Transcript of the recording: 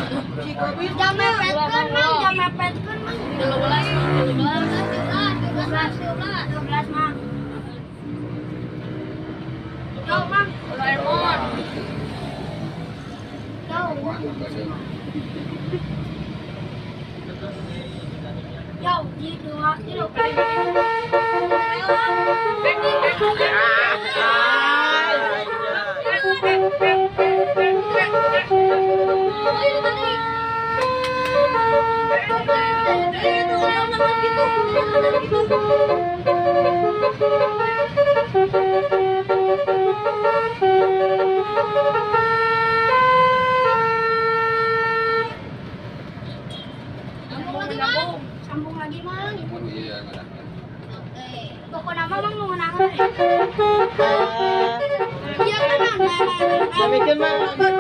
Jam mepetkeun mang. 12 mang. Yo mang, Doraemon. Yo. Yo, gitu kan. Sambung lagi mang. Iya, Oke. Pokoknya mang mau ngenakan. Iya kan mang. Bikin mah